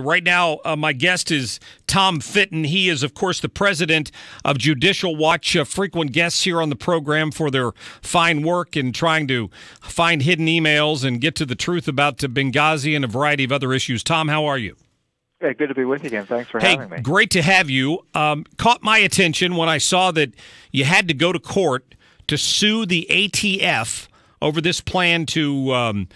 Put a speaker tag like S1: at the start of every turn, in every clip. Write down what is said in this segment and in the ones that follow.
S1: Right now, my guest is Tom Fitton. He is, of course, the president of Judicial Watch, frequent guests here on the program for their fine work in trying to find hidden emails and get to the truth about Benghazi and a variety of other issues. Tom, how are you?
S2: Hey, good to be with you again. Thanks for having me.
S1: Great to have you. Caught my attention when I saw that you had to go to court to sue the ATF over this plan to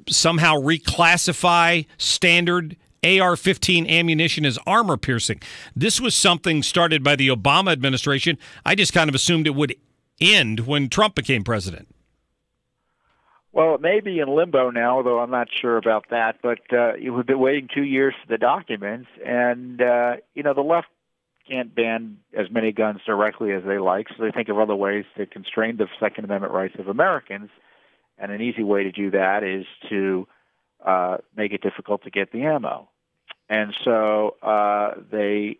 S1: somehow reclassify standard AR-15 ammunition as armor piercing. This was something started by the Obama administration. I just kind of assumed it would end when Trump became president.
S2: Well, it may be in limbo now, although I'm not sure about that. But we've been waiting 2 years for the documents, and the left can't ban as many guns directly as they like, so they think of other ways to constrain the Second Amendment rights of Americans. And an easy way to do that is to make it difficult to get the ammo. And so they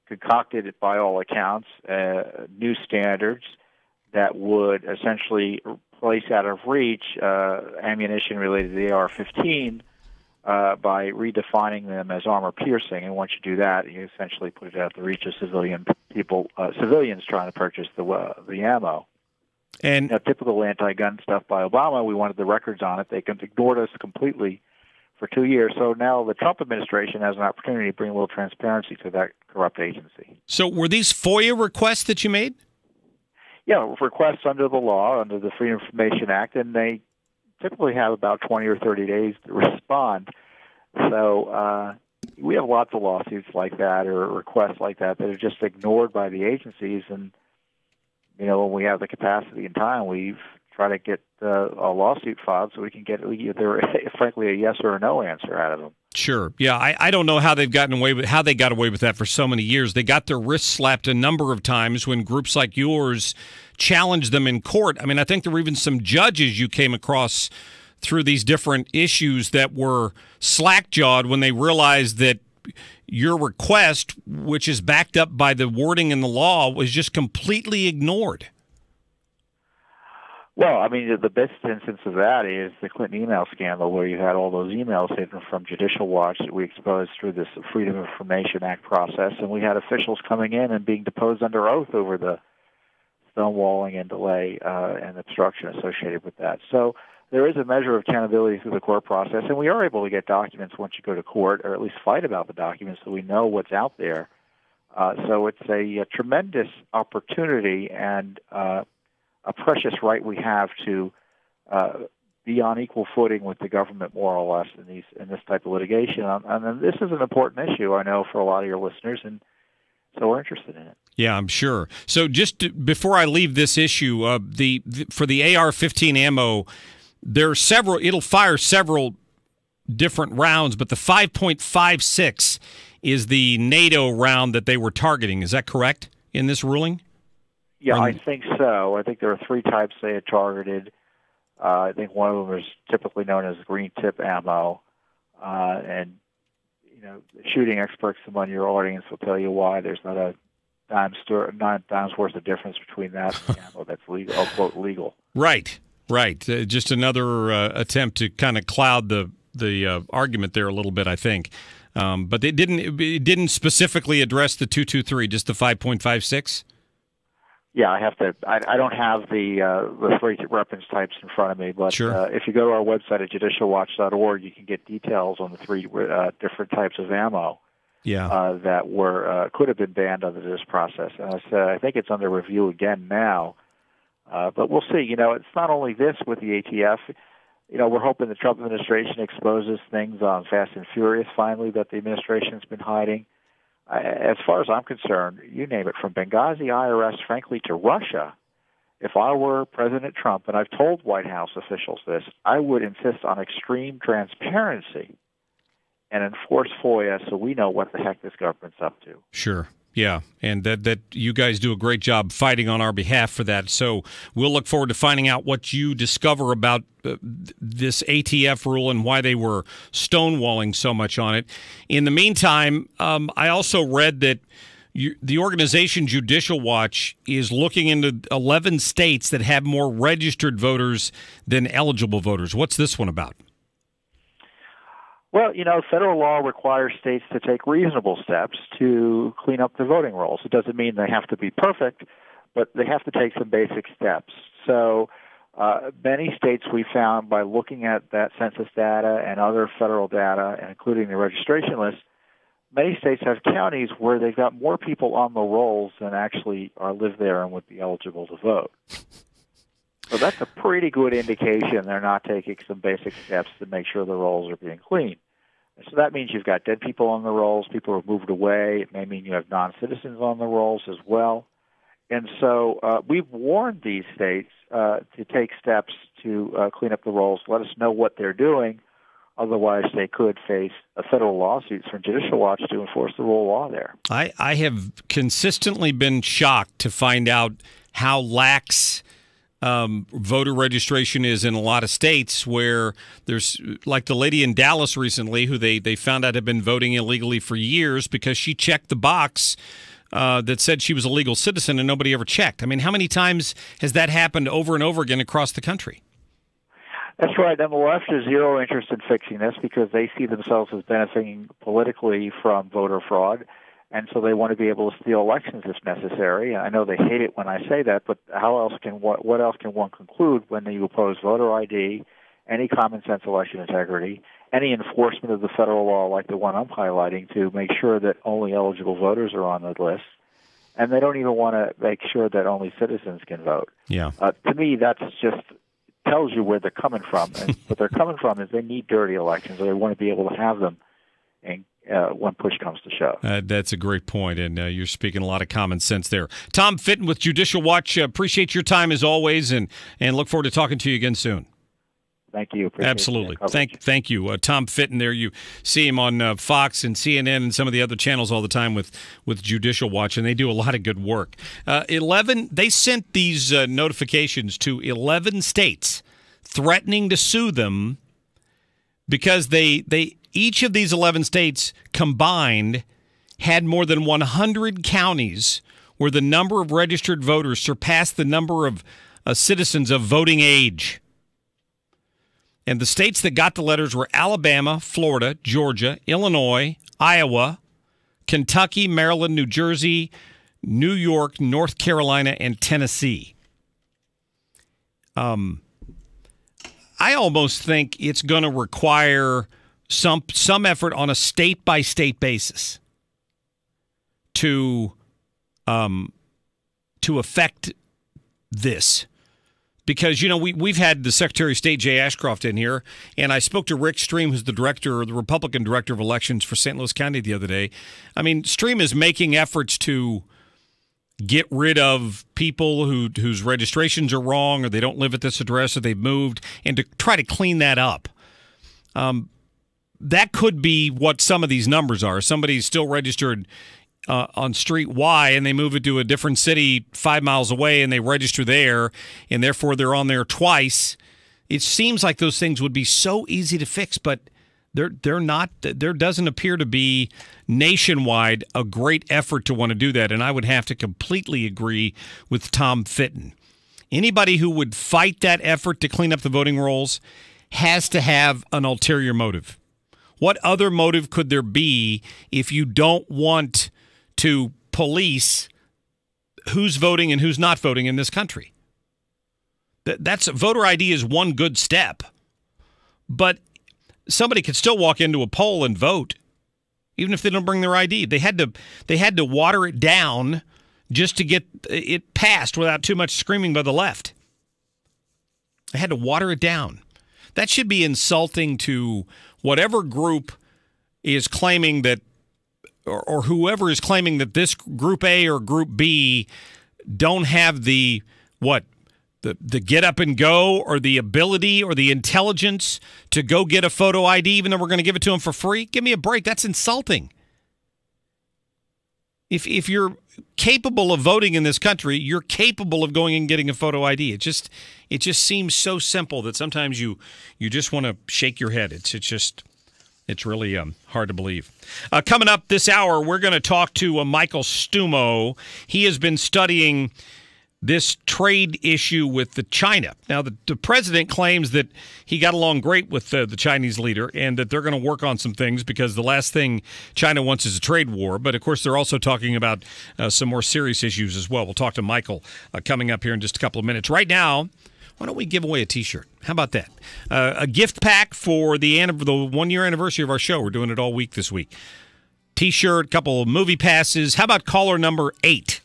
S2: concocted, by all accounts, new standards that would essentially place out of reach ammunition related to the AR-15 by redefining them as armor piercing. And once you do that, you essentially put it out of the reach of civilians trying to purchase the ammo.
S1: And
S2: typical anti-gun stuff by Obama, we wanted the records on it. They ignored us completely for 2 years. So now the Trump administration has an opportunity to bring a little transparency to that corrupt agency.
S1: So were these FOIA requests that you made?
S2: Yeah, requests under the law, under the Freedom of Information Act, and they typically have about 20 or 30 days to respond. So we have lots of lawsuits like that or requests like that that are just ignored by the agencies. And, when we have the capacity and time, we've tried to get a lawsuit filed so we can get either, frankly, a yes or a no answer out of them.
S1: Sure. Yeah, I don't know how they got away with that for so many years. They got their wrists slapped a number of times when groups like yours challenged them in court. I mean, I think there were even some judges you came across through these different issues that were slack-jawed when they realized that your request, which is backed up by the wording in the law, was just completely ignored.
S2: Well, I mean, the best instance of that is the Clinton email scandal, where you had all those emails hidden from Judicial Watch that we exposed through this Freedom of Information Act process, and we had officials coming in and being deposed under oath over the stonewalling and delay and obstruction associated with that. So there is a measure of accountability through the court process, and we are able to get documents once you go to court, or at least fight about the documents so we know what's out there. So it's a tremendous opportunity and a precious right we have to be on equal footing with the government, more or less, in this type of litigation. And this is an important issue, I know, for a lot of your listeners, and so we're interested in it.
S1: Yeah, I'm sure. So before I leave this issue, for the AR-15 ammo, there are several. It'll fire several different rounds, but the 5.56 is the NATO round that they were targeting. Is that correct in this ruling?
S2: Yeah, I think so. I think there are three types they had targeted. I think one of them is typically known as green tip ammo. And, shooting experts among your audience will tell you why there's not a dime's worth of difference between that and ammo that's legal, I'll quote, legal.
S1: Right. Just another attempt to kind of cloud the argument there a little bit, I think. But it didn't specifically address the 223, just the 5.56?
S2: Yeah, I don't have the three weapons types in front of me, but
S1: sure.
S2: If you go to our website at judicialwatch.org, you can get details on the three different types of ammo that could have been banned under this process. And I think it's under review again now, but we'll see. It's not only this with the ATF. We're hoping the Trump administration exposes things on Fast and Furious finally that the administration's been hiding. As far as I'm concerned, you name it, from Benghazi IRS, frankly, to Russia, if I were President Trump, and I've told White House officials this, I would insist on extreme transparency and enforce FOIA so we know what the heck this government's up to.
S1: Sure. Yeah, and that you guys do a great job fighting on our behalf for that. So we'll look forward to finding out what you discover about this ATF rule and why they were stonewalling so much on it. In the meantime, I also read that the organization Judicial Watch is looking into 11 states that have more registered voters than eligible voters. What's this one about?
S2: Well, federal law requires states to take reasonable steps to clean up the voting rolls. It doesn't mean they have to be perfect, but they have to take some basic steps. So many states we found by looking at that census data and other federal data, including the registration list, many states have counties where they've got more people on the rolls than actually live there and would be eligible to vote. So that's a pretty good indication they're not taking some basic steps to make sure the rolls are being cleaned. And so that means you've got dead people on the rolls, people have moved away. It may mean you have non-citizens on the rolls as well. And so we've warned these states to take steps to clean up the rolls, let us know what they're doing. Otherwise, they could face federal lawsuits from Judicial Watch to enforce the rule of law there.
S1: I have consistently been shocked to find out how lax voter registration is in a lot of states where there's, like the lady in Dallas recently who they found out had been voting illegally for years because she checked the box that said she was a legal citizen and nobody ever checked. I mean, how many times has that happened over and over again across the country?
S2: That's right. And the left has zero interest in fixing this because they see themselves as benefiting politically from voter fraud. And so they want to be able to steal elections if necessary. I know they hate it when I say that, but what else can one conclude when you oppose voter ID, any common sense election integrity, any enforcement of the federal law like the one I'm highlighting to make sure that only eligible voters are on the list, and they don't even want to make sure that only citizens can vote.
S1: Yeah.
S2: To me, that's just tells you where they're coming from. And what they're coming from is they need dirty elections, or they want to be able to have them and when push comes to shove.
S1: That's a great point, and you're speaking a lot of common sense there. Tom Fitton with Judicial Watch, appreciate your time as always, and look forward to talking to you again soon.
S2: Thank you. Appreciate
S1: Absolutely. Thank you. Tom Fitton there. You see him on Fox and CNN and some of the other channels all the time with Judicial Watch, and they do a lot of good work. They sent these notifications to 11 states threatening to sue them because each of these 11 states combined had more than 100 counties where the number of registered voters surpassed the number of citizens of voting age. And the states that got the letters were Alabama, Florida, Georgia, Illinois, Iowa, Kentucky, Maryland, New Jersey, New York, North Carolina, and Tennessee. I almost think it's going to require some effort on a state-by-state basis to affect this. Because, we've had the Secretary of State, Jay Ashcroft, in here, and I spoke to Rick Stream, who's the Republican Director of Elections for St. Louis County the other day. I mean, Stream is making efforts to get rid of people whose registrations are wrong or they don't live at this address or they've moved, and to try to clean that up. That could be what some of these numbers are. Somebody's still registered on Street Y, and they move it to a different city 5 miles away, and they register there, and therefore they're on there twice. It seems like those things would be so easy to fix, but they're not. There doesn't appear to be nationwide a great effort to want to do that, and I would have to completely agree with Tom Fitton. Anybody who would fight that effort to clean up the voting rolls has to have an ulterior motive. What other motive could there be if you don't want to police who's voting and who's not voting in this country? That's voter ID is one good step, but somebody could still walk into a poll and vote, even if they don't bring their ID. They had to water it down just to get it passed without too much screaming by the left. They had to water it down. That should be insulting to whatever group is claiming that, or whoever is claiming that this Group A or Group B don't have the get up and go or the ability or the intelligence to go get a photo ID, even though we're going to give it to them for free. Give me a break. That's insulting. If you're capable of voting in this country, you're capable of going and getting a photo ID. It just seems so simple that sometimes you just want to shake your head. It's really hard to believe. Coming up this hour, we're going to talk to Michael Stumo. He has been studying this trade issue with China. Now, the president claims that he got along great with the Chinese leader and that they're going to work on some things because the last thing China wants is a trade war. But, of course, they're also talking about some more serious issues as well. We'll talk to Michael coming up here in just a couple of minutes. Right now, why don't we give away a T-shirt? How about that? A gift pack for the 1-year anniversary of our show. We're doing it all week this week. T-shirt, couple of movie passes. How about caller number 8?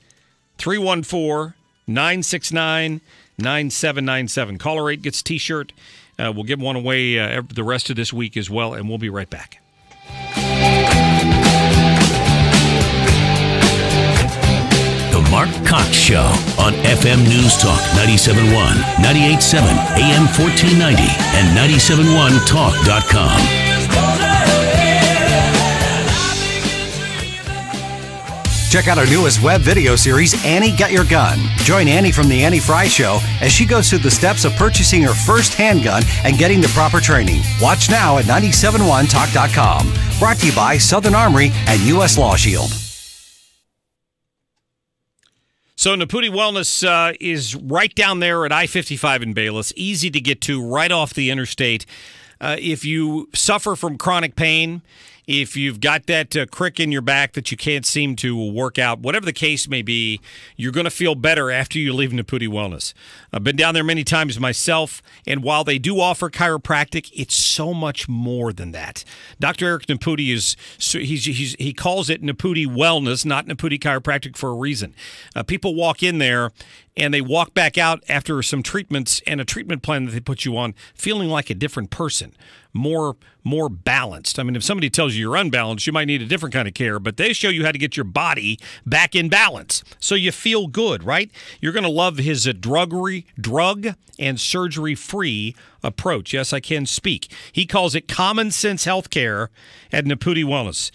S1: 314-969-9797. Caller 8 gets a T-shirt. We'll give one away the rest of this week as well, and we'll be right back.
S3: The Mark Cox Show on FM News Talk 97.1, 98.7, AM 1490, and 97.1talk.com.
S4: Check out our newest web video series, Annie Got Your Gun. Join Annie from The Annie Fry Show as she goes through the steps of purchasing her first handgun and getting the proper training. Watch now at 971talk.com. Brought to you by Southern Armory and U.S. Law Shield.
S1: So Naputi Wellness is right down there at I-55 in Bayless. Easy to get to, right off the interstate. If you suffer from chronic pain, if you've got that crick in your back that you can't seem to work out, whatever the case may be, you're going to feel better after you leave Naputi Wellness. I've been down there many times myself, and while they do offer chiropractic, it's so much more than that. Dr. Eric Naputi he calls it Naputi Wellness, not Naputi Chiropractic, for a reason. People walk in there and they walk back out after some treatments and a treatment plan that they put you on feeling like a different person, more balanced. I mean, if somebody tells you you're unbalanced, you might need a different kind of care, but they show you how to get your body back in balance so you feel good, right? You're going to love his drug and surgery-free approach. Yes, I can speak. He calls it common sense healthcare at Naputi Wellness.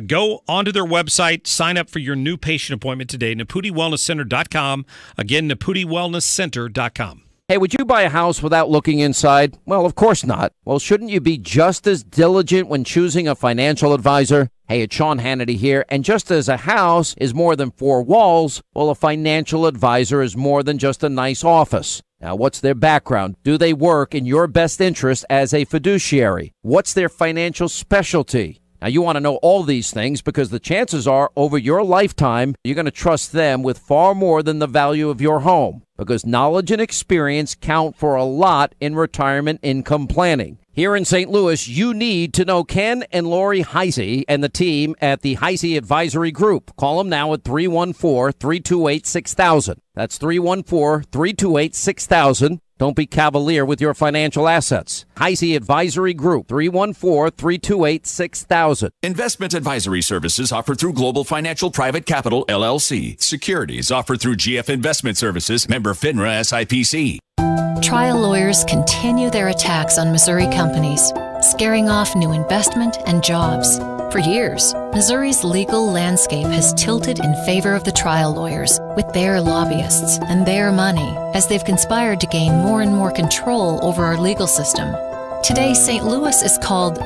S1: Go onto their website, sign up for your new patient appointment today, NaputiWellnessCenter.com. Again, NaputiWellnessCenter.com.
S5: Hey, would you buy a house without looking inside? Well, of course not. Well, shouldn't you be just as diligent when choosing a financial advisor? Hey, it's Sean Hannity here, and just as a house is more than 4 walls, well, a financial advisor is more than just a nice office. Now, what's their background? Do they work in your best interest as a fiduciary? What's their financial specialty? Now, you want to know all these things because the chances are over your lifetime, you're going to trust them with far more than the value of your home because knowledge and experience count for a lot in retirement income planning. Here in St. Louis, you need to know Ken and Lori Heisey and the team at the Heisey Advisory Group. Call them now at 314-328-6000. That's 314-328-6000. Don't be cavalier with your financial assets. Heisey Advisory Group, 314-328-6000.
S6: Investment advisory services offered through Global Financial Private Capital, LLC. Securities offered through GF Investment Services, member FINRA SIPC.
S7: Trial lawyers continue their attacks on Missouri companies, scaring off new investment and jobs. For years, Missouri's legal landscape has tilted in favor of the trial lawyers with their lobbyists and their money as they've conspired to gain more and more control over our legal system. Today, St. Louis is called